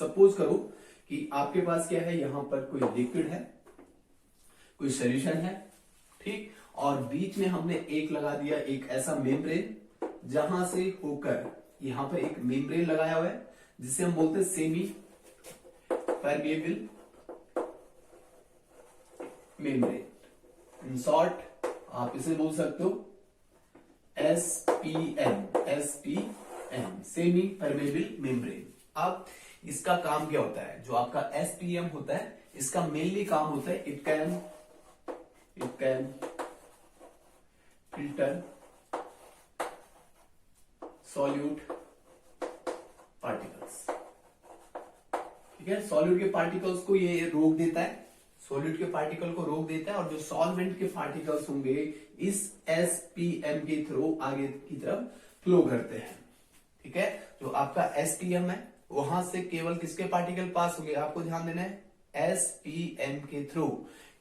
Suppose करो कि आपके पास क्या है, यहां पर कोई लिक्विड है, कोई सॉल्यूशन है, ठीक, और बीच में हमने एक लगा दिया एक ऐसा मेम्ब्रेन, जहां से होकर यहां पर एक मेम्ब्रेन लगाया हुआ है जिसे हम बोलते हैं semi permeable membrane. In short आप इसे बोल सकते हो एसपीएम, सेमी परमेबल मेम्ब्रेन। अब इसका काम क्या होता है, जो आपका एसपीएम होता है इसका मेनली काम होता है it can filter solute particles, ठीक है। सॉल्यूट के पार्टिकल्स को ये रोक देता है, सॉल्यूट के पार्टिकल को रोक देता है, और जो सॉल्वेंट के पार्टिकल्स होंगे इस एसपीएम के थ्रू आगे की तरफ फ्लो करते हैं, ठीक है। जो आपका एसपीएम है वहां से केवल किसके पार्टिकल पास होंगे, आपको ध्यान देना है, एसपीएम के थ्रू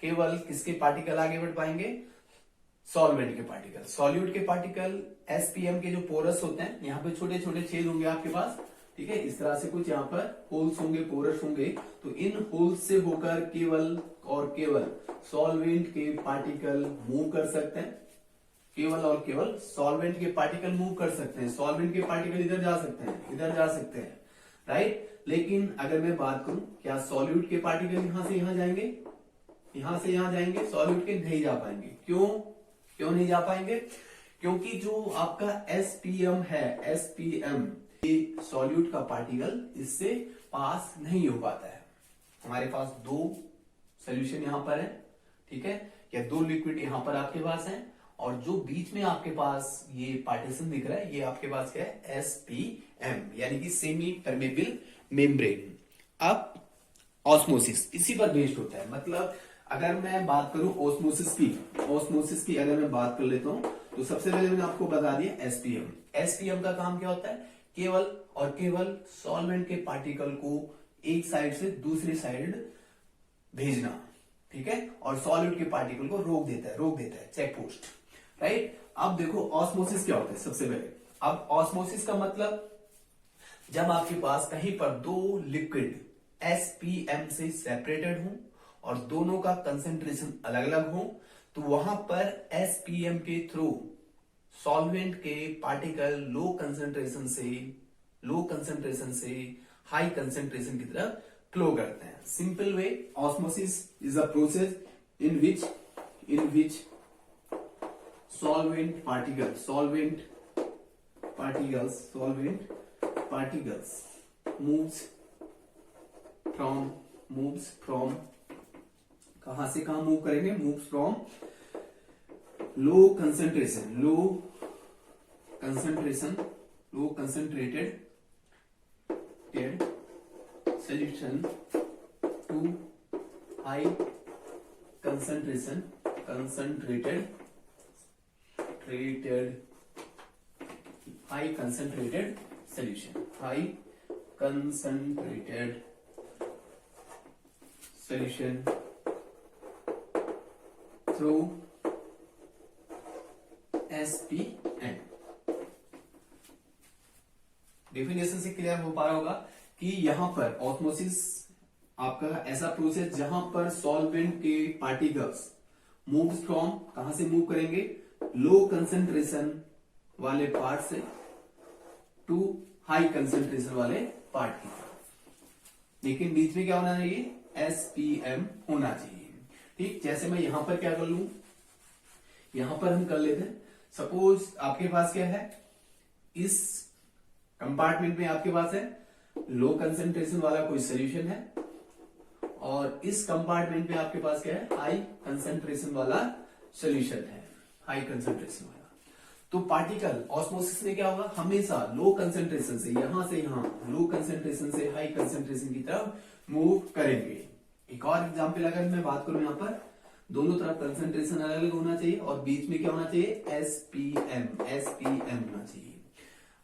केवल किसके पार्टिकल आगे बढ़ पाएंगे, सॉल्वेंट के पार्टिकल। सॉल्यूट के पार्टिकल एसपीएम के जो पोरस होते हैं, यहाँ पे छोटे छोटे छेद होंगे आपके पास, ठीक है, इस तरह से कुछ यहाँ पर होल्स होंगे, पोरस होंगे, तो इन होल्स से होकर केवल और केवल सॉल्वेंट के पार्टिकल मूव कर सकते हैं, केवल और केवल सॉल्वेंट के पार्टिकल मूव कर सकते हैं। सॉल्वेंट के पार्टिकल इधर जा सकते हैं, इधर जा सकते हैं, राइट। लेकिन अगर मैं बात करूं, क्या सॉल्यूट के पार्टिकल यहां से यहां जाएंगे, यहां से यहां जाएंगे, सॉल्यूट के नहीं जा पाएंगे। क्यों नहीं जा पाएंगे, क्योंकि जो आपका एसपीएम है, एसपीएम सॉल्यूट का पार्टिकल इससे पास नहीं हो पाता है। हमारे पास दो सॉल्यूशन यहां पर है, ठीक है, या दो लिक्विड यहां पर आपके पास है, और जो बीच में आपके पास ये पार्टीशन दिख रहा है ये आपके पास क्या है, एसपीएम, यानी कि सेमी परमेबल मेम्ब्रेन। अब ऑस्मोसिस इसी पर बेस्ड होता है, मतलब अगर मैं बात करूं ऑस्मोसिस की अगर मैं बात कर लेता हूं, तो सबसे पहले मैंने आपको बता दिया एसपीएम का काम क्या होता है, केवल और केवल सॉल्वेंट के पार्टिकल को एक साइड से दूसरी साइड भेजना, ठीक है, और सॉल्यूट के पार्टिकल को रोक देता है चेक पोस्ट, राइट। अब देखो ऑस्मोसिस क्या होता है सबसे पहले। अब ऑस्मोसिस का मतलब जब आपके पास कहीं पर दो लिक्विड एसपीएम से सेपरेटेड हो और दोनों का कंसेंट्रेशन अलग अलग हो, तो वहां पर एसपीएम के थ्रू सॉल्वेंट के पार्टिकल लो कंसेंट्रेशन से हाई कंसेंट्रेशन की तरफ फ्लो करते हैं। Simple way, osmosis is a process in which solvent particles moves from कहां से कहां मूव करेंगे, moves from low concentrated solution to high concentrated solution through SPM। Definition से क्लियर हो पा रहा होगा कि यहां पर ऑस्मोसिस आपका ऐसा प्रोसेस जहां पर सॉल्वेंट के पार्टिकल्स मूव्स फ्रॉम, कहां से मूव करेंगे, लो कंसेंट्रेशन वाले पार्ट से टू हाई कंसेंट्रेशन वाले पार्ट की तरफ। लेकिन बीच में क्या होना चाहिए, एसपीएम होना चाहिए, ठीक। जैसे मैं यहां पर क्या कर लूं, यहां पर हम कर लेते हैं, सपोज आपके पास क्या है, इस कंपार्टमेंट में आपके पास है लो कंसेंट्रेशन वाला कोई सोल्यूशन है, और इस कंपार्टमेंट में आपके पास क्या है, हाई कंसेंट्रेशन वाला सोल्यूशन है, हाई कंसेंट्रेशन वाला। तो पार्टिकल ऑस्मोसिस में क्या होगा, हमेशा लो कंसेंट्रेशन से यहां से यहां, लो कंसेंट्रेशन से हाई कंसेंट्रेशन की तरफ मूव करेंगे। एक और एग्जांपल अगर मैं बात करूं, यहां पर दोनों तरफ कंसेंट्रेशन अलग अलग होना चाहिए और बीच में क्या होना चाहिए, एसपीएम होना चाहिए।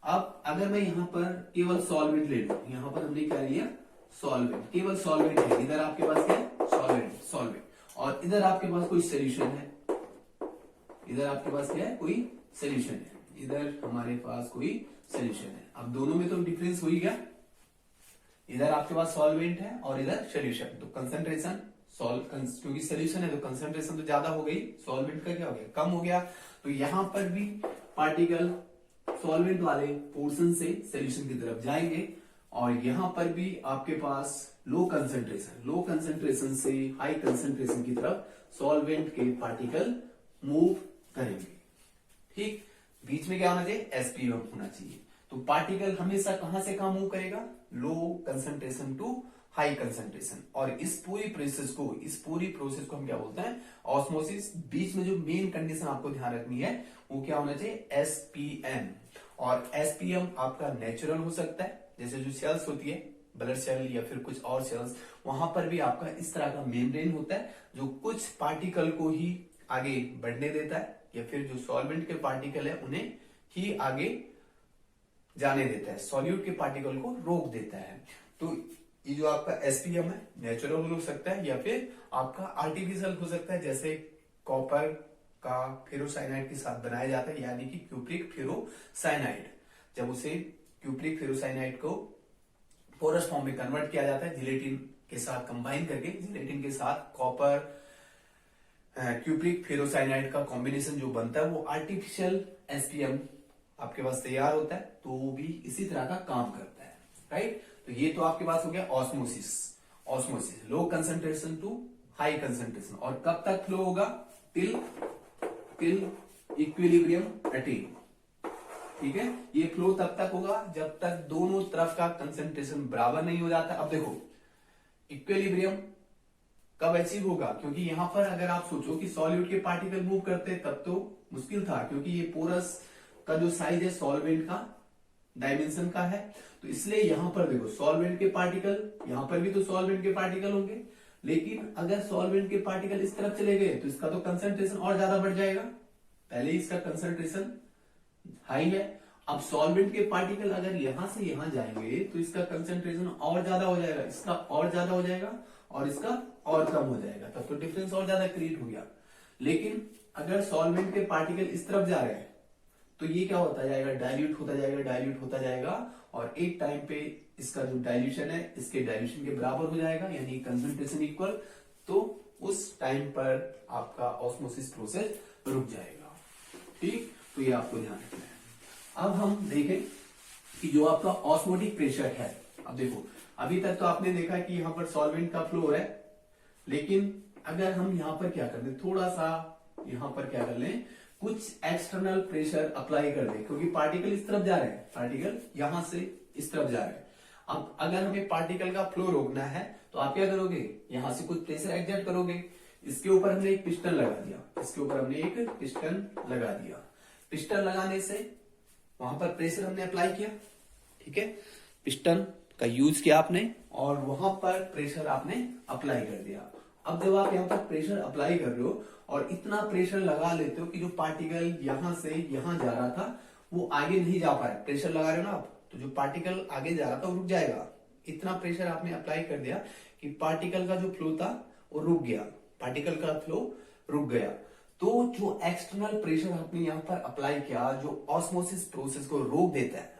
अब अगर मैं यहां पर केवल सॉल्वेंट ले लूं, यहां पर हमने क्या लिया, सॉल्वेंट, केवल सॉल्वेंट है, इधर आपके पास क्या है, सॉल्वेंट, और इधर आपके पास कोई सोल्यूशन है, इधर आपके पास क्या है, कोई सोल्यूशन है, इधर हमारे पास कोई सोल्यूशन है। अब दोनों में तो डिफरेंस हो ही गया, इधर आपके पास सॉल्वेंट है और इधर सोल्यूशन, तो कंसंट्रेशन क्योंकि सोल्यूशन है तो कंसंट्रेशन तो ज्यादा हो गई, सॉल्वेंट का क्या हो गया, कम हो गया। तो यहां पर भी पार्टिकल सॉल्वेंट वाले पोर्शन से सोल्यूशन की तरफ जाएंगे और यहां पर भी आपके पास लो कंसंट्रेशन से हाई कंसंट्रेशन की तरफ सॉल्वेंट के पार्टिकल मूव करेंगे। ठीक, बीच में क्या होना चाहिए, एसपीएम होना चाहिए। तो पार्टिकल हमेशा कहां से कहां मूव करेगा, low concentration to high concentration. और इस पूरी प्रोसेस को हम क्या बोलते हैं, ऑस्मोसिस। बीच में जो मेन कंडीशन आपको ध्यान रखनी है वो क्या होना चाहिए, एसपीएम। और एसपीएम आपका नेचुरल हो सकता है, जैसे जो सेल्स होती है ब्लड सेल या फिर कुछ और सेल्स, वहां पर भी आपका इस तरह का मेम्ब्रेन होता है जो कुछ पार्टिकल को ही आगे बढ़ने देता है या फिर जो सॉल्वेंट के पार्टिकल है उन्हें ही आगे जाने देता है, सॉल्यूट के पार्टिकल को रोक देता है। तो ये जो आपका एसपीएम है नेचुरल हो सकता है या फिर आपका आर्टिफिशियल हो सकता है, जैसे कॉपर का फेरोसाइनाइड के साथ बनाया जाता है, यानी कि क्यूप्रिक फेरोसाइनाइड। जब उसे क्यूप्रिक फेरोसाइनाइड को पोरस फॉर्म में कन्वर्ट किया जाता है जिलेटिन के साथ कंबाइन करके, जिलेटिन के साथ कॉपर क्यूप्रिक फेरोसाइनाइड का कॉम्बिनेशन जो बनता है वो आर्टिफिशियल एसपीएम आपके पास तैयार होता है। तो वो भी इसी तरह का काम करता है, राइट। तो ये तो आपके पास हो गया osmosis low concentration to high concentration. और कब तक फ्लो होगा, टिल इक्विलिब्रियम अटेन। ठीक है, ये फ्लो तब तक होगा जब तक दोनों तरफ का कंसंट्रेशन बराबर नहीं हो जाता। अब देखो इक्विलिब्रियम कब अचीव होगा, क्योंकि यहां पर अगर आप सोचो कि सॉल्यूट के पार्टिकल मूव करते तब तो मुश्किल था, क्योंकि ये पोरस का जो साइज है सॉल्वेंट का डायमेंशन का है। तो इसलिए यहां पर देखो सॉल्वेंट के पार्टिकल, यहां पर भी तो सॉल्वेंट के पार्टिकल होंगे, लेकिन अगर सॉल्वेंट के पार्टिकल इस तरफ चले गए तो इसका तो कंसंट्रेशन और ज्यादा बढ़ जाएगा, पहले ही इसका कंसंट्रेशन हाई है। अब सॉल्वेंट के पार्टिकल अगर यहां से यहां जाएंगे तो इसका कंसंट्रेशन और ज्यादा हो जाएगा, इसका और ज्यादा हो जाएगा और इसका और कम हो जाएगा, तब तो डिफरेंस और ज्यादा क्रिएट हो गया। लेकिन अगर सॉल्वेंट के पार्टिकल इस तरफ जा रहे हैं तो ये क्या होता जाएगा, डाइल्यूट होता जाएगा और एक टाइम पे इसका जो डाइल्यूशन है इसके डाइल्यूशन के बराबर हो जाएगा, यानी कंसंट्रेशन इक्वल। तो उस टाइम पर आपका ऑस्मोसिस प्रोसेस रुक जाएगा। ठीक, तो ये आपको ध्यान रखना है। अब हम देखें कि जो आपका ऑस्मोटिक प्रेशर है, अब देखो अभी तक तो आपने देखा कि यहां पर सॉल्वेंट का फ्लो है, लेकिन अगर हम यहां पर क्या कर दें, थोड़ा सा यहां पर क्या कर लें, कुछ एक्सटर्नल प्रेशर अप्लाई कर दें, क्योंकि पार्टिकल इस तरफ जा रहे हैं, पार्टिकल यहां से इस तरफ जा रहे हैं। अब अगर हमें पार्टिकल का फ्लो रोकना है तो आप क्या करोगे, यहां से कुछ प्रेशर एक्सर्ट करोगे। इसके ऊपर हमने एक पिस्टन लगा दिया, पिस्टन लगाने से वहां पर प्रेशर हमने अप्लाई किया, ठीक है, पिस्टन का यूज किया आपने और वहां पर प्रेशर आपने अप्लाई कर दिया। अब जब आप यहाँ पर प्रेशर अप्लाई कर रहे हो और इतना प्रेशर लगा लेते हो कि जो पार्टिकल यहां से यहां जा रहा था वो आगे नहीं जा पाए, प्रेशर लगा रहे हो ना आप, तो जो पार्टिकल आगे जा रहा था वो रुक जाएगा। इतना प्रेशर आपने अप्लाई कर दिया कि पार्टिकल का जो फ्लो था वो रुक गया, पार्टिकल का फ्लो रुक गया। तो जो एक्सटर्नल प्रेशर आपने यहां पर अप्लाई किया जो ऑस्मोसिस प्रोसेस को रोक देता है,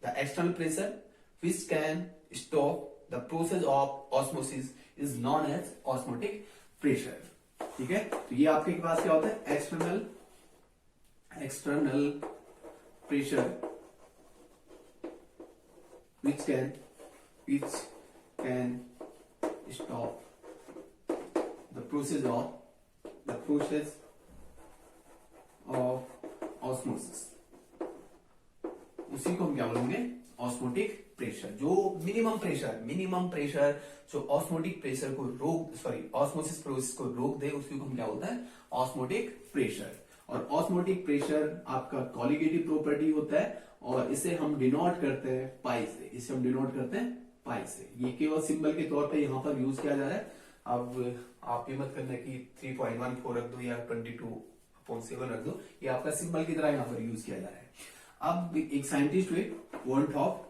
the external pressure which can stop the process of osmosis is known as osmotic pressure। ठीक है, तो ये आपके पास क्या होता है, external pressure which can stop the process of osmosis। उसी को हम क्या बोलेंगे, ऑस्मोटिक प्रेशर। जो मिनिमम प्रेशर जो ऑस्मोटिक प्रेशर को ऑस्मोसिस प्रोसेस को रोक दे, उसी को हम क्या बोलते हैं, ऑस्मोटिक प्रेशर। और ऑस्मोटिक प्रेशर आपका कॉलिगेटिव प्रॉपर्टी होता है और इसे हम डिनोट करते हैं पाई से। ये केवल सिंबल के तौर पे यहाँ पर यूज किया जा रहा है। अब आप ये मत करना कि 3.14 रख दो या 22/7 रख दो, ये आपका सिंबल की तरह यहाँ पर यूज किया जा रहा है। अब एक साइंटिस्ट हुए वॉल्टॉप,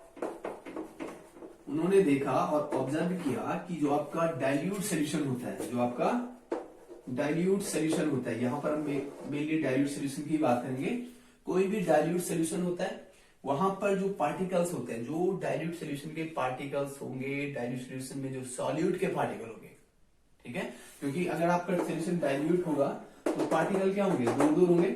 उन्होंने देखा और ऑब्जर्व किया कि जो आपका डाइल्यूट सोल्यूशन होता है, यहां पर हम मेनली डाइल्यूट सोल्यूशन की बात करेंगे। कोई भी डाइल्यूट सोल्यूशन होता है वहां पर जो पार्टिकल्स होते हैं, जो डाइल्यूट सोल्यूशन के पार्टिकल्स होंगे, डाइल्यूट सोल्यूशन में जो सॉल्यूट के पार्टिकल होंगे, ठीक है, क्योंकि अगर आपका सोल्यूशन डाइल्यूट होगा तो पार्टिकल क्या होंगे, दूर दूर होंगे,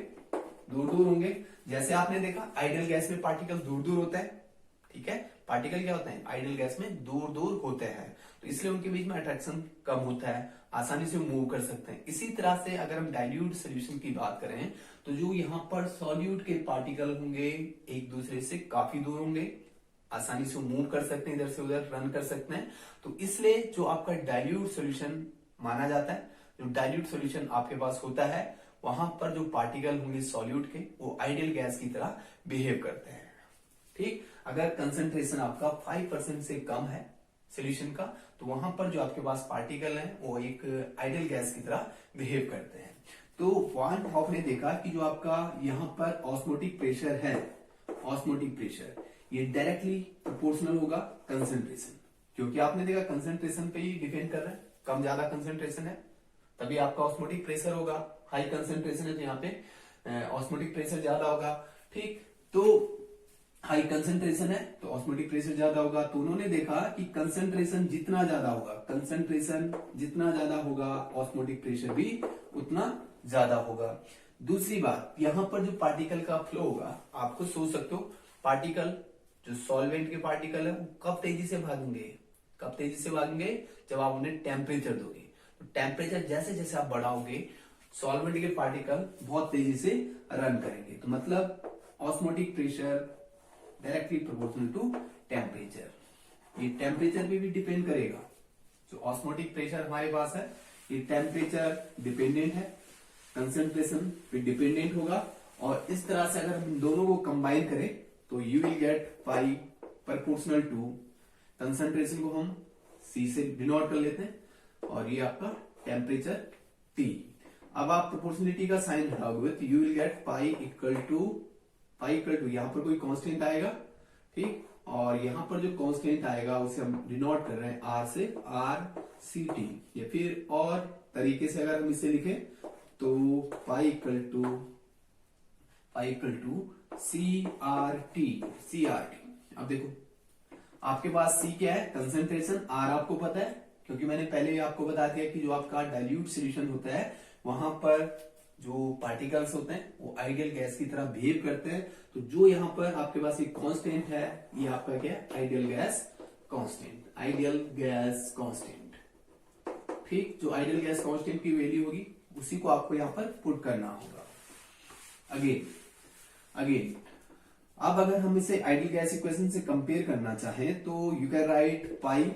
दूर दूर होंगे। जैसे आपने देखा आइडियल गैस में पार्टिकल दूर दूर होता है, ठीक है, पार्टिकल क्या होता है आइडियल गैस में दूर दूर होते हैं, तो इसलिए उनके बीच में अट्रैक्शन कम होता है, आसानी से मूव कर सकते हैं। इसी तरह से अगर हम डाइल्यूट सोल्यूशन की बात करें तो जो यहाँ पर सॉल्यूट के पार्टिकल होंगे एक दूसरे से काफी दूर होंगे, आसानी से मूव कर सकते हैं, इधर से उधर रन कर सकते हैं। तो इसलिए जो आपका डाइल्यूट सोल्यूशन माना जाता है, जो डाइल्यूट सोल्यूशन आपके पास होता है, वहां पर जो पार्टिकल होंगे सॉल्यूट के वो आइडियल गैस की तरह बिहेव करते हैं। ठीक, अगर कंसंट्रेशन आपका 5% से कम है सोल्यूशन का, तो वहां पर जो आपके पास पार्टिकल हैं वो एक आइडियल गैस की तरह बिहेव करते हैं। तो वॉन हॉफ ने देखा कि जो आपका यहाँ पर ऑस्मोटिक प्रेशर है, ऑस्मोटिक प्रेशर ये डायरेक्टली प्रोपोर्शनल होगा कंसंट्रेशन, क्योंकि आपने देखा कंसंट्रेशन पे ही डिपेंड कर रहा है, कम ज्यादा कंसंट्रेशन है तभी आपका ऑस्मोटिक प्रेशर होगा, हाई कंसंट्रेशन है तो यहाँ पे ऑस्मोटिक प्रेशर ज्यादा होगा। ठीक, तो हाई कंसंट्रेशन है तो ऑस्मोटिक प्रेशर ज्यादा होगा। तो उन्होंने देखा कि कंसंट्रेशन जितना ज्यादा होगा, कंसंट्रेशन जितना ज्यादा होगा ऑस्मोटिक प्रेशर भी उतना ज्यादा होगा। दूसरी बात, यहाँ पर जो पार्टिकल का फ्लो होगा, आपको सोच सकते हो पार्टिकल जो सॉल्वेंट के पार्टिकल है वो कब तेजी से भागेंगे, कब तेजी से भागेंगे, जब आप उन्हें टेम्परेचर दोगे। तो टेम्परेचर जैसे जैसे आप बढ़ाओगे सॉल्वेंट के पार्टिकल बहुत तेजी से रन करेंगे। तो मतलब osmotic pressure directly proportional to temperature. ये टेम्परेचर पे भी डिपेंड करेगा, जो ऑस्मोटिक प्रेशर हमारे पास है ये टेम्परेचर डिपेंडेंट है, कंसंट्रेशन पे डिपेंडेंट होगा। और इस तरह से अगर हम दोनों को कंबाइन करें तो you will get pi proportional to, concentration को हम C से डिनोट कर लेते हैं और ये आपका टेम्परेचर T। अब आप प्रोपोर्शनलिटी का साइन हटाओगे तो you will get pi equal to यहाँ पर कोई कांस्टेंट आएगा, ठीक, और यहाँ पर जो कांस्टेंट आएगा उसे हम डिनोट कर रहे हैं R से, RCT। या फिर और तरीके से अगर हम इसे लिखें तो पाई इक्वल टू CRT। अब देखो आपके पास C क्या है, कंसंट्रेशन, R आपको पता है क्योंकि मैंने पहले ही आपको बता दिया कि जो आपका डाइल्यूट सॉल्यूशन होता है वहां पर जो पार्टिकल्स होते हैं वो आइडियल गैस की तरह बिहेव करते हैं। तो जो यहाँ पर आपके पास एक कांस्टेंट है ये आपका क्या है, ideal gas constant, ideal gas constant. ठीक, जो आइडियल गैस कांस्टेंट की वैल्यू होगी उसी को आपको यहाँ पर पुट करना होगा। अगेन अब अगर हम इसे आइडियल गैस इक्वेशन से कंपेयर करना चाहें तो यू कैन राइट पाई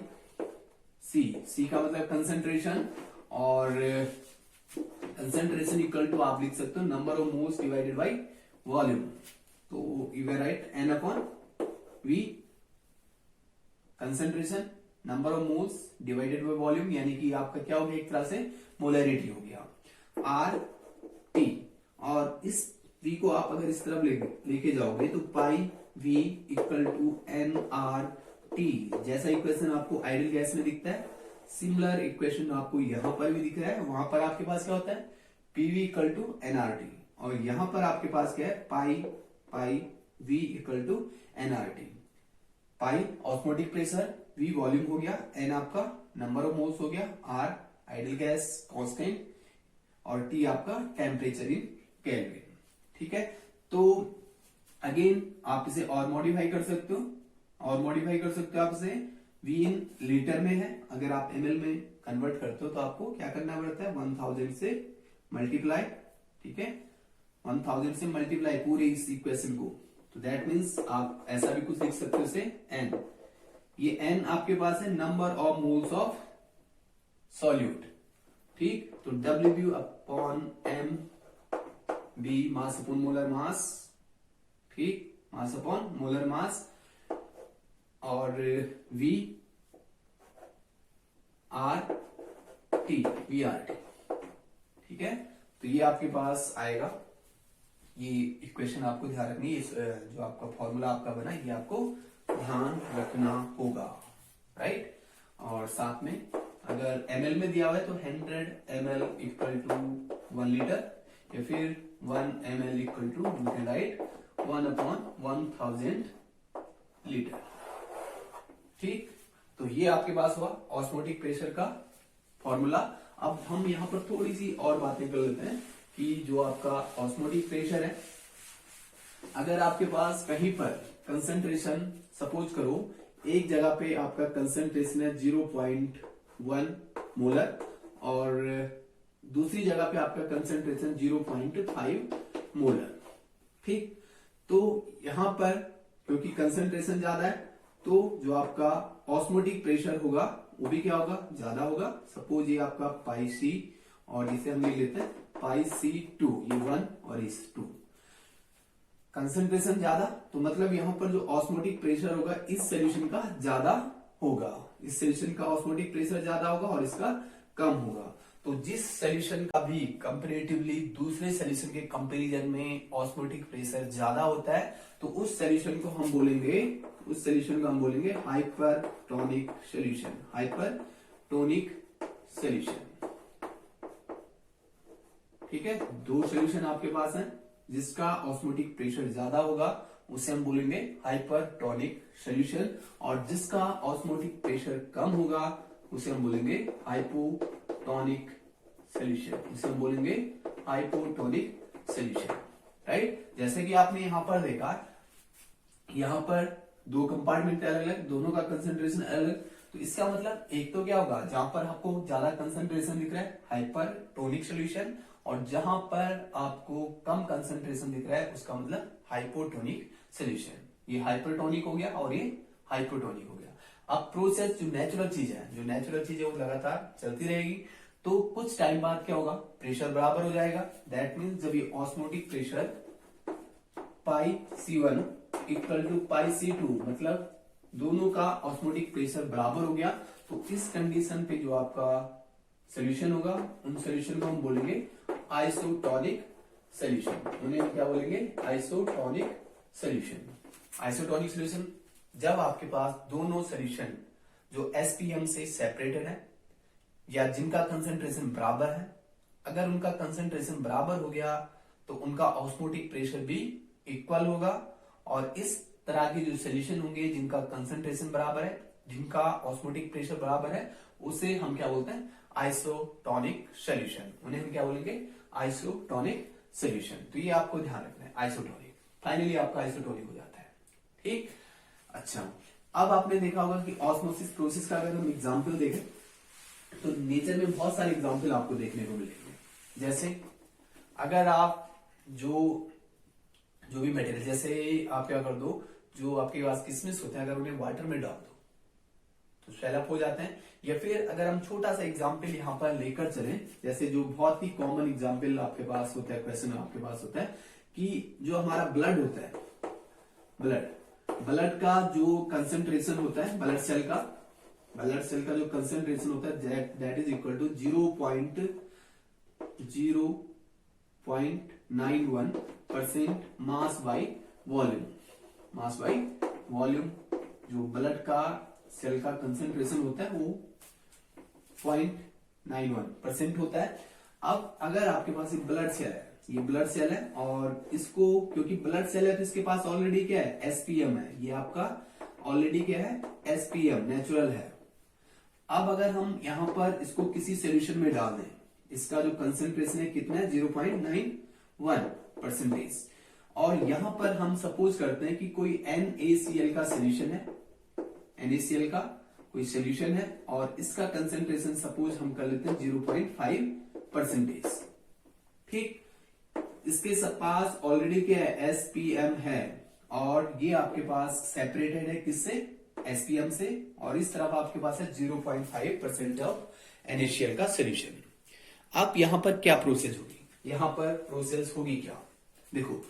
सी का मतलब कंसंट्रेशन, और कंसंट्रेशन इक्वल टू आप लिख सकते हो number of moles divided by volume. तो you can write N upon V, concentration number of moles divided by volume, यानी कि आपका क्या हो गया, एक तरह से मोलैरिटी हो गया, RT। और इस V को आप अगर इस तरफ लेके जाओगे तो पाई V इक्वल टू nRT। जैसा इक्वेशन आपको आइडियल गैस में दिखता है सिमिलर इक्वेशन आपको यहां पर भी दिख रहा है। वहां पर आपके पास क्या होता है PV इक्वल टू nRT, और यहां पर आपके पास क्या है pi V equal to nRT। Pi osmotic pressure, V volume हो गया, N आपका नंबर ऑफ मोल्स हो गया, R आइडियल गैस कांस्टेंट, और T आपका टेम्परेचर इन केल्विन। ठीक है, तो अगेन आप इसे और मॉडिफाई कर सकते हो, आप इसे V इन लीटर में है, अगर आप ml में कन्वर्ट करते हो तो आपको क्या करना पड़ता है 1000 से मल्टीप्लाई। ठीक है, 1000 से मल्टीप्लाई पूरे इस इक्वेशन को, तो दैट मीन्स आप ऐसा भी कुछ लिख सकते हो इसे N। ये N आपके पास है number of moles of solute. ठीक, तो W upon M B mass upon molar mass, ठीक, मास अपॉन मोलर मास, और V R T VRT। ठीक है, तो ये आपके पास आएगा, ये इक्वेशन आपको ध्यान रखनी है, जो आपका फॉर्मूला आपका बना ये आपको ध्यान रखना होगा, राइट। और साथ में अगर ml में दिया हुआ है तो 100 ml इक्वल टू 1 लीटर, या फिर 1 ml equal to you can write 1/1000 litre. ठीक, तो ये आपके पास हुआ ऑस्मोटिक प्रेशर का फॉर्मूला। अब हम यहां पर थोड़ी सी और बातें कर लेते हैं कि जो आपका ऑस्मोटिक प्रेशर है, अगर आपके पास कहीं पर कंसंट्रेशन, सपोज करो एक जगह पे आपका कंसंट्रेशन है 0.1 मोलर और दूसरी जगह पे आपका कंसंट्रेशन 0.5 मोलर। ठीक, तो यहां पर क्योंकि कंसंट्रेशन ज्यादा है तो जो आपका ऑस्मोटिक प्रेशर होगा वो भी क्या होगा, ज्यादा होगा। सपोज ये आपका पाई सी और इसे हम लिख लेते हैं पाई C2, ये 1 और इस 2। कंसंट्रेशन ज्यादा तो मतलब यहां पर जो ऑस्मोटिक प्रेशर होगा इस सॉल्यूशन का ज्यादा होगा, इस सॉल्यूशन का ऑस्मोटिक प्रेशर ज्यादा होगा और इसका कम होगा। तो जिस सॉल्यूशन का भी कंपैरेटिवली दूसरे सॉल्यूशन के कंपैरिजन में ऑस्मोटिक प्रेशर ज्यादा होता है तो उस सॉल्यूशन को हम बोलेंगे, उस सॉल्यूशन को हम बोलेंगे हाइपरटोनिक सॉल्यूशन, हाइपरटोनिक सॉल्यूशन। ठीक है, दो सॉल्यूशन आपके पास है जिसका ऑस्मोटिक प्रेशर ज्यादा होगा उसे हम बोलेंगे हाइपरटोनिक सॉल्यूशन, और जिसका ऑस्मोटिक प्रेशर कम होगा उसे हम बोलेंगे हाइपोटोनिक सॉल्यूशन, उसे हम बोलेंगे हाइपोटोनिक सॉल्यूशन। राइट, जैसे कि आपने यहां पर देखा, यहां पर दो कंपार्टमेंट अलग अलग, दोनों का कंसेंट्रेशन अलग, तो इसका मतलब एक तो क्या होगा, जहां पर आपको ज्यादा कंसेंट्रेशन दिख रहा है हाइपरटोनिक सॉल्यूशन, और जहां पर आपको कम कंसेंट्रेशन दिख रहा है उसका मतलब हाइपोटोनिक सॉल्यूशन। ये हाइपरटोनिक हो गया और ये हाइपोटोनिक हो गया। अब प्रोसेस जो नेचुरल चीज है, जो नेचुरल चीज है वो लगातार चलती रहेगी, तो कुछ टाइम बाद क्या होगा, प्रेशर बराबर हो जाएगा। दैट मीन्स जब ये osmotic pressure pi C1 equal to pi C2, मतलब दोनों का ऑस्मोटिक प्रेशर बराबर हो गया, तो इस कंडीशन पे जो आपका सोल्यूशन होगा उन सोल्यूशन को हम बोलेंगे आइसोटोनिक सोल्यूशन। उन्हें हम क्या बोलेंगे, आइसोटोनिक सोल्यूशन। आइसोटोनिक सोल्यूशन जब आपके पास दोनों सोल्यूशन जो एसपीएम से सेपरेटेड है या जिनका कंसेंट्रेशन बराबर है, अगर उनका कंसेंट्रेशन बराबर हो गया तो उनका ऑस्मोटिक प्रेशर भी इक्वल होगा, और इस तरह के जो सोल्यूशन होंगे जिनका कंसेंट्रेशन बराबर है, जिनका ऑस्मोटिक प्रेशर बराबर है, उसे हम क्या बोलते हैं, आइसोटोनिक सॉल्यूशन। उन्हें हम क्या बोलेंगे, आइसोटोनिक सॉल्यूशन। तो ये आपको ध्यान रखना है, आइसोटोनिक। फाइनली आपका आइसोटोनिक हो जाता है। ठीक, अच्छा, अब आपने देखा होगा कि ऑस्मोसिस प्रोसेस का अगर हम एग्जाम्पल देखें तो नेचर में बहुत सारे एग्जाम्पल आपको देखने को मिलेंगे। जैसे अगर आप जो भी मटेरियल, जैसे आप क्या कर दो, जो आपके पास किशमिश होते हैं अगर उन्हें वाटर में डाल दो तो स्वेलअप हो जाते हैं। या फिर अगर हम छोटा सा एग्जाम्पल यहां पर लेकर चलें, जैसे जो बहुत ही कॉमन एग्जाम्पल आपके पास होता है, क्वेश्चन आपके पास होता है कि जो हमारा ब्लड होता है, ब्लड का जो कंसेंट्रेशन होता है, ब्लड सेल का जो कंसेंट्रेशन होता है that is equal to 0.91% mass by volume. जो ब्लड का सेल का कंसेंट्रेशन होता है वो 0.91% होता है। अब अगर आपके पास एक ब्लड सेल है, ये ब्लड सेल है, और इसको क्योंकि ब्लड सेल है तो इसके पास ऑलरेडी क्या है, एसपीएम है। ये आपका ऑलरेडी क्या है, एसपीएम नेचुरल है। अब अगर हम यहां पर इसको किसी सोल्यूशन में डाल दें, इसका जो कंसेंट्रेशन है कितना है, 0.91%, और यहां पर हम सपोज करते हैं कि कोई NaCl का सोल्यूशन है, NaCl का कोई सोल्यूशन है, और इसका कंसेंट्रेशन सपोज हम कर लेते हैं 0.5%। ठीक, इसके पास ऑलरेडी क्या है, एसपीएम है, और ये आपके पास सेपरेटेड है किससे, एसपीएम से, और इस तरफ आपके पास है 0.5% ऑफ NaCl का सोल्यूशन। अब यहां पर क्या प्रोसेस होगी, यहां पर प्रोसेस होगी क्या, देखो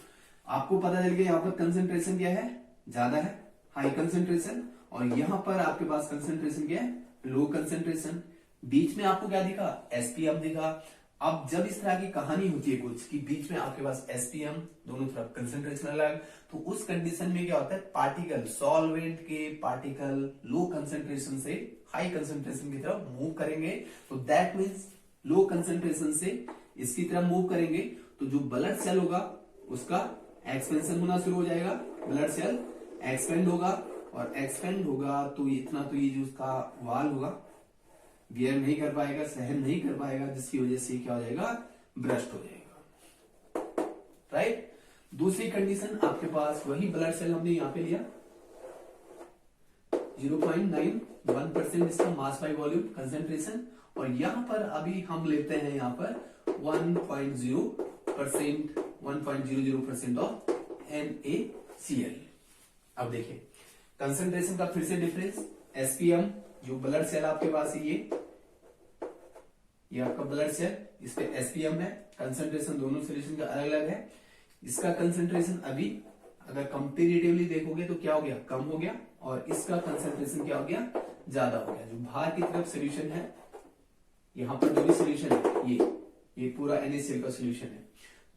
आपको पता चल गया यहां पर कंसेंट्रेशन क्या है, ज्यादा है, हाई कंसेंट्रेशन, और यहां पर आपके पास कंसेंट्रेशन क्या है, लो कंसेंट्रेशन। बीच में आपको क्या दिखा, एसपीएम दिखा। अब जब इस तरह की कहानी होती है कुछ कि बीच में आपके पास एसपीएम, दोनों तरफ कंसेंट्रेशन अलग, तो उस कंडीशन में क्या होता है, पार्टिकल, सॉल्वेंट के पार्टिकल लो कंसेंट्रेशन से हाई कंसेंट्रेशन की तरफ मूव करेंगे। तो दैट मीन्स लो कंसेंट्रेशन से इसकी तरफ मूव करेंगे, तो जो ब्लड सेल होगा उसका एक्सपेंशन होना शुरू हो जाएगा, ब्लड सेल एक्सपेंड होगा, और एक्सपेंड होगा तो इतना तो ये जो उसका वाल होगा बियर नहीं कर पाएगा, सहन नहीं कर पाएगा, जिसकी वजह से क्या हो जाएगा, ब्रस्ट हो जाएगा। राइट। दूसरी कंडीशन आपके पास वही ब्लड सेल हमने यहां पे लिया 0.91% इसका मास बाय वॉल्यूम कंसेंट्रेशन, और यहां पर अभी हम लेते हैं यहां पर 1.00% ऑफ NaCl। अब देखिए कंसेंट्रेशन का फिर से डिफरेंस, एसपीएम जो ब्लड सेल आपके पास है ये आपका ब्लड सेल, इस पे एसपीएम है, कंसेंट्रेशन दोनों सोल्यूशन का अलग अलग है। इसका कंसेंट्रेशन अभी अगर कंपेरेटिवली देखोगे तो क्या हो गया, कम हो गया, और इसका कंसेंट्रेशन क्या हो गया, ज्यादा हो गया। जो बाहर की तरफ सोल्यूशन है, यहां पर जो भी सोल्यूशन है ये पूरा NaCl का सोल्यूशन है,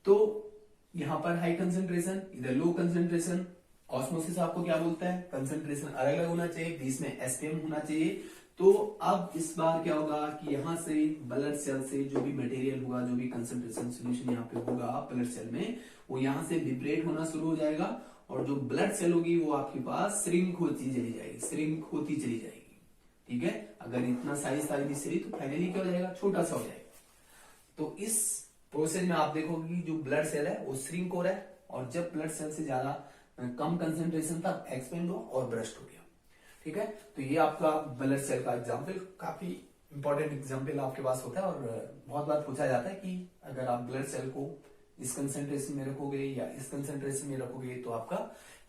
तो यहां पर हाई कंसेंट्रेशन, इधर लो कंसेंट्रेशन। ऑस्मोसिस आपको क्या बोलता है, कंसेंट्रेशन अलग अलग होना चाहिए, बीच में एसपीएम होना चाहिए। तो अब इस बार क्या होगा कि यहां से ब्लड सेल से जो भी मटेरियल होगा, जो भी कंसेंट्रेशन सोल्यूशन यहाँ पे होगा ब्लड सेल में, वो यहां से लिबरेट होना शुरू हो जाएगा, और जो ब्लड सेल होगी वो आपके पास श्रिंक होती चली जाएगी, श्रिंक होती चली जाएगी। ठीक है, अगर इतना साइज था इनिशियली तो फाइनली क्या हो जाएगा, छोटा सा हो जाएगा। तो इस प्रोसेस में आप देखोगे कि जो ब्लड सेल है वो श्रिंक हो रहा है, और जब ब्लड सेल से ज्यादा कम कंसेंट्रेशन था एक्सपेंड हो और ब्रस्ट हो गया। ठीक है, तो ये आपका ब्लड सेल का एग्जाम्पल, काफी इंपॉर्टेंट एग्जाम्पल आपके पास होता है, और बहुत बार पूछा जाता है कि अगर आप ब्लड सेल को इस कंसेंट्रेशन में रखोगे या इस कंसेंट्रेशन में रखोगे तो आपका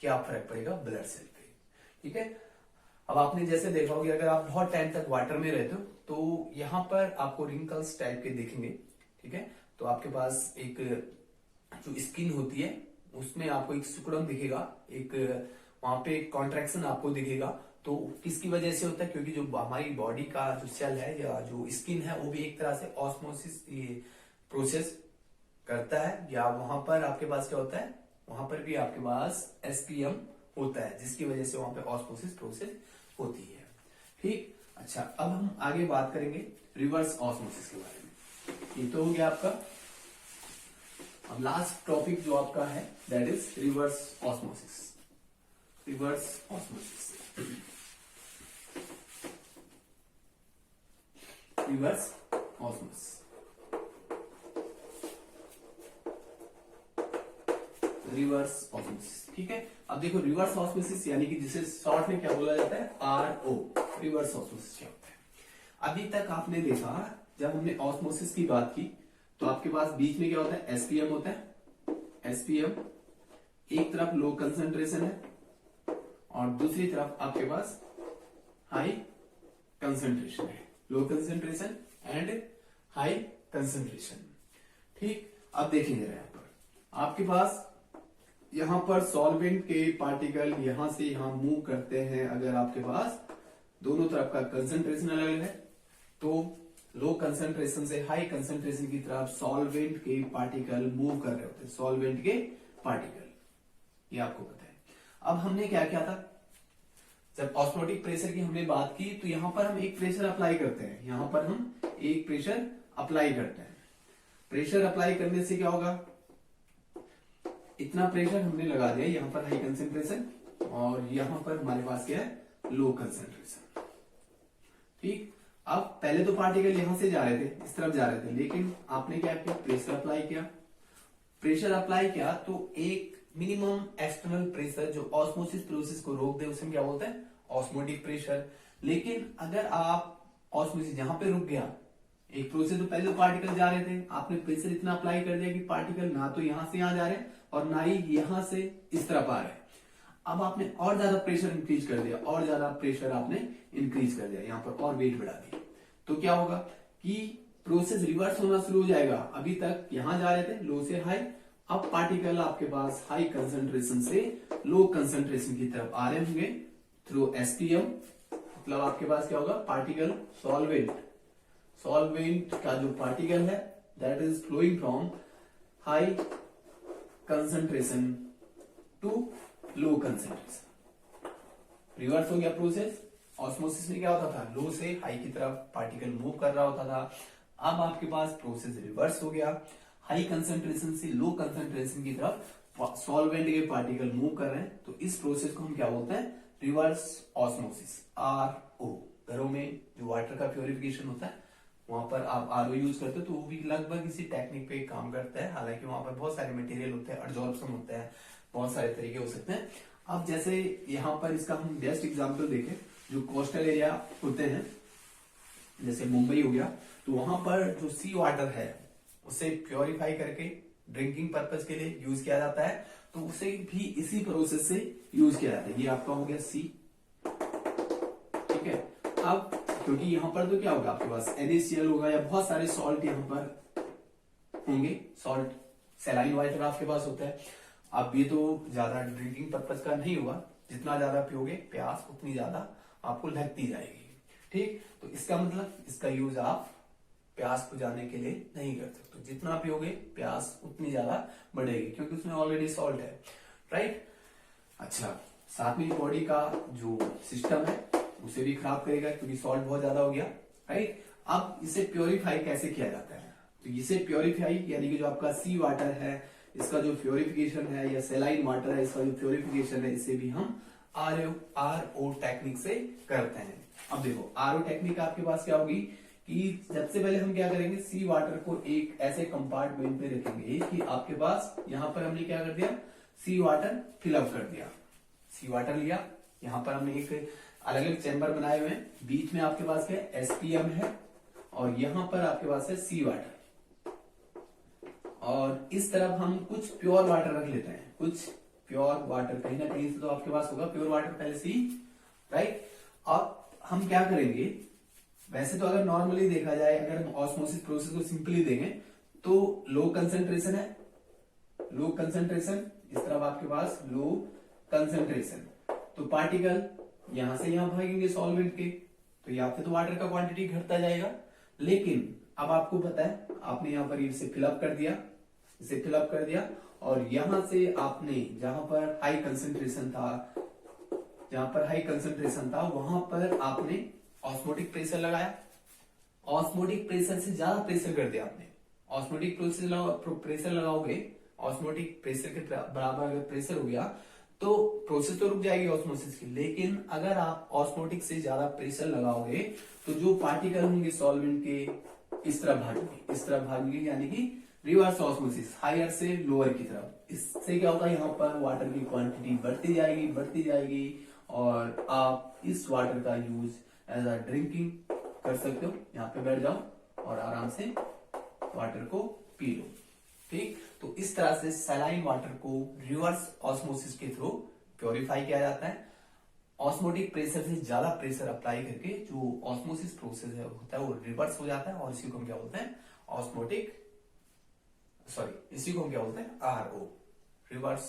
क्या फर्क पड़ेगा ब्लड सेल पे। ठीक है, अब आपने जैसे देखा होगा अगर आप बहुत टाइम तक वाटर में रहते हो तो यहाँ पर आपको रिंकल्स टाइप के दिखेंगे। ठीक है, तो आपके पास एक जो स्किन होती है उसमें आपको एक सिकुड़न दिखेगा, एक वहां पे कॉन्ट्रैक्शन आपको दिखेगा। तो किसकी वजह से होता है, क्योंकि जो हमारी बॉडी का जो सेल है या जो स्किन है वो भी एक तरह से ऑस्मोसिस प्रोसेस करता है, या वहां पर आपके पास क्या होता है, वहां पर भी आपके पास एसपीएम होता है, जिसकी वजह से वहां पे ऑस्मोसिस प्रोसेस होती है। ठीक, अच्छा अब हम आगे बात करेंगे रिवर्स ऑस्मोसिस के बारे में। ये तो हो गया आपका। अब लास्ट टॉपिक जो आपका है that is reverse osmosis. Reverse osmosis, reverse osmosis, reverse osmosis. ठीक है, अब देखो रिवर्स ऑस्मोसिस यानी कि जिसे शॉर्ट में क्या बोला जाता है, RO, रिवर्स ऑस्मोसिस क्या होता है। अभी तक आपने देखा जब हमने ऑस्मोसिस की बात की तो आपके पास बीच में क्या होता है, एसपीएम होता है। एसपीएम एक तरफ लो कंसंट्रेशन है और दूसरी तरफ आपके पास हाई कंसंट्रेशन है, low concentration and high concentration. ठीक, अब देखेंगे यहाँ पर आपके पास यहां पर सॉल्वेंट के पार्टिकल यहां से यहां मूव करते हैं। अगर आपके पास दोनों तरफ का कंसंट्रेशन अलग है तो लो कंसंट्रेशन से हाई कंसंट्रेशन की तरफ सॉल्वेंट के पार्टिकल मूव कर रहे होते हैं, सॉल्वेंट के पार्टिकल, ये आपको पता है। अब हमने क्या किया था, जब ऑस्मोटिक प्रेशर की हमने बात की तो यहां पर हम एक प्रेशर अप्लाई करते हैं, यहां पर हम एक प्रेशर अप्लाई करते हैं। प्रेशर अप्लाई करने से क्या होगा, इतना प्रेशर हमने लगा दिया, यहां पर हाई कंसेंट्रेशन और यहां पर हमारे पास क्या है, लो कंसेंट्रेशन। ठीक, अब पहले तो पार्टिकल यहां से जा रहे थे, इस तरफ जा रहे थे, लेकिन आपने क्या किया, प्रेशर अप्लाई किया। प्रेशर अप्लाई किया तो एक मिनिमम एक्सटर्नल प्रेशर जो ऑस्मोसिस प्रोसेस को रोक दे उसे क्या बोलते हैं, ऑस्मोटिक प्रेशर। लेकिन अगर आप ऑस्मोसिस जहां पे रुक गया, एक प्रोसेस तो पहले तो पार्टिकल जा रहे थे, आपने प्रेशर इतना अप्लाई कर दिया कि पार्टिकल ना तो यहां से यहां जा रहे हैं और ना ही यहां से इस तरफ आ रहे हैं। अब आपने और ज्यादा प्रेशर इंक्रीज कर दिया, और ज्यादा प्रेशर आपने इंक्रीज कर दिया, यहां पर और वेट बढ़ा दी, तो क्या होगा कि प्रोसेस रिवर्स होना शुरू हो जाएगा। अभी तक यहां जा रहे थे लो से हाई, अब पार्टिकल आपके पास हाई कंसंट्रेशन से लो कंसंट्रेशन की तरफ आ रहे होंगे थ्रू एसपीएम। मतलब आपके पास क्या होगा, पार्टिकल सॉल्वेंट का जो पार्टिकल है that is flowing from high concentration to low concentration. Reverse हो गया प्रोसेस। ऑस्मोसिस में क्या होता था, लो से हाई की तरफ पार्टिकल मूव कर रहा होता था। अब आपके पास प्रोसेस रिवर्स हो गया, हाई कंसंट्रेशन से लो कंसंट्रेशन की तरफ सॉल्वेंट के पार्टिकल मूव कर रहे हैं, तो इस प्रोसेस को हम क्या बोलते हैं, रिवर्स ऑस्मोसिस, RO। घरों में जो वाटर का प्योरिफिकेशन होता है वहां पर आप RO यूज करते हो, तो वो भी लगभग इसी टेक्निक पे काम करता है। हालांकि वहां पर बहुत सारे मटेरियल होते हैं, एडजॉर्प्शन होता है, बहुत सारे तरीके हो सकते हैं। अब जैसे यहाँ पर इसका हम बेस्ट एग्जांपल देखें, जो कोस्टल एरिया होते हैं जैसे मुंबई हो गया, तो वहां पर जो सी वाटर है उसे प्योरीफाई करके ड्रिंकिंग पर्पज के लिए यूज किया जाता है, तो उसे भी इसी प्रोसेस से यूज किया जाता है। ये आपका हो गया सी, ठीक है। अब क्योंकि यहाँ पर तो क्या होगा, आपके पास NaCl होगा या बहुत सारे सॉल्ट यहाँ पर होंगे, सॉल्ट सैलाइन वाटर आपके पास होता है। अब ये तो ज्यादा ड्रिंकिंग पर्पज का नहीं होगा, जितना ज्यादा पियोगे प्यास उतनी ज्यादा आपको लगती जाएगी, ठीक। तो इसका मतलब इसका यूज आप प्यास बुझाने के लिए नहीं कर सकते, तो जितना पियोगे प्यास उतनी ज्यादा बढ़ेगी, क्योंकि उसमें ऑलरेडी सॉल्ट है, राइट। अच्छा, साथ में बॉडी का जो सिस्टम है उसे भी खराब करेगा, क्योंकि सॉल्ट बहुत ज्यादा हो गया, राइट। अब इसे प्योरीफाई कैसे किया जाता है, तो इसे प्योरीफाई यानी कि जो आपका सी वाटर है इसका जो प्योरिफिकेशन है, या सेलाइन वाटर है इसका जो प्योरिफिकेशन है, इसे भी हम RO टेक्निक से करते हैं। अब देखो RO टेक्निक आपके पास क्या होगी कि सबसे पहले हम क्या करेंगे, सी वाटर को एक ऐसे कंपार्टमेंट में रखेंगे कि आपके पास यहाँ पर हमने क्या कर दिया, सी वाटर फिलअप कर दिया। सी वाटर लिया, यहाँ पर हमने एक अलग अलग चैम्बर बनाए हुए हैं, बीच में आपके पास क्या है SPM है, और यहाँ पर आपके पास है सी वाटर, और इस तरफ हम कुछ प्योर वाटर रख लेते हैं, कुछ प्योर वाटर कहीं ना कहीं से तो आपके पास होगा प्योर वाटर पहले से ही, राइट। अब हम क्या करेंगे, वैसे तो अगर नॉर्मली देखा जाए, अगर हम ऑस्मोसिस प्रोसेस को सिंपली देखें तो लो कंसेंट्रेशन है, लो कंसेंट्रेशन, इस तरफ आपके पास लो कंसेंट्रेशन, तो पार्टिकल यहां से यहां भागेंगे सॉल्वेंट के, तो यहाँ पे तो वाटर का क्वांटिटी घटता जाएगा। लेकिन अब आपको पता है, आपने यहाँ पर इसे फिलअप कर दिया, इसे फिलअप कर दिया, और यहां से आपने जहां पर हाई कंसेंट्रेशन था, जहां पर हाई कंसेंट्रेशन था वहां पर आपने ऑस्मोटिक प्रेशर लगाया, ऑस्मोटिक प्रेशर से ज्यादा प्रेशर कर दिया आपने। ऑस्मोटिक प्रेशर लगाओगे, ऑस्मोटिक प्रेशर के बराबर अगर प्रेशर हो गया तो प्रोसेस तो रुक जाएगी ऑस्मोसिस की। लेकिन अगर आप ऑस्मोटिक से ज्यादा प्रेशर लगाओगे तो जो पार्टिकल होंगे सॉल्वेंट के इस तरफ भागेंगे, इस तरफ भागेंगे, यानी कि रिवर्स ऑस्मोसिस, हायर से लोअर की तरफ। इससे क्या होगा, यहाँ पर वाटर की क्वांटिटी बढ़ती जाएगी, और आप इस वाटर का यूज एज अ ड्रिंकिंग कर सकते हो। यहाँ पे बैठ जाओ और आराम से वाटर को पी लो, ठीक। तो इस तरह से सैलाइन वाटर को रिवर्स ऑस्मोसिस के थ्रू प्योरीफाई किया जाता है। ऑस्मोटिक प्रेशर से ज्यादा प्रेशर अप्लाई करके जो ऑस्मोसिस प्रोसेस है होता है वो रिवर्स हो जाता है, और इसी को हम क्या बोलते हैं, इसी को हम क्या बोलते हैं RO, रिवर्स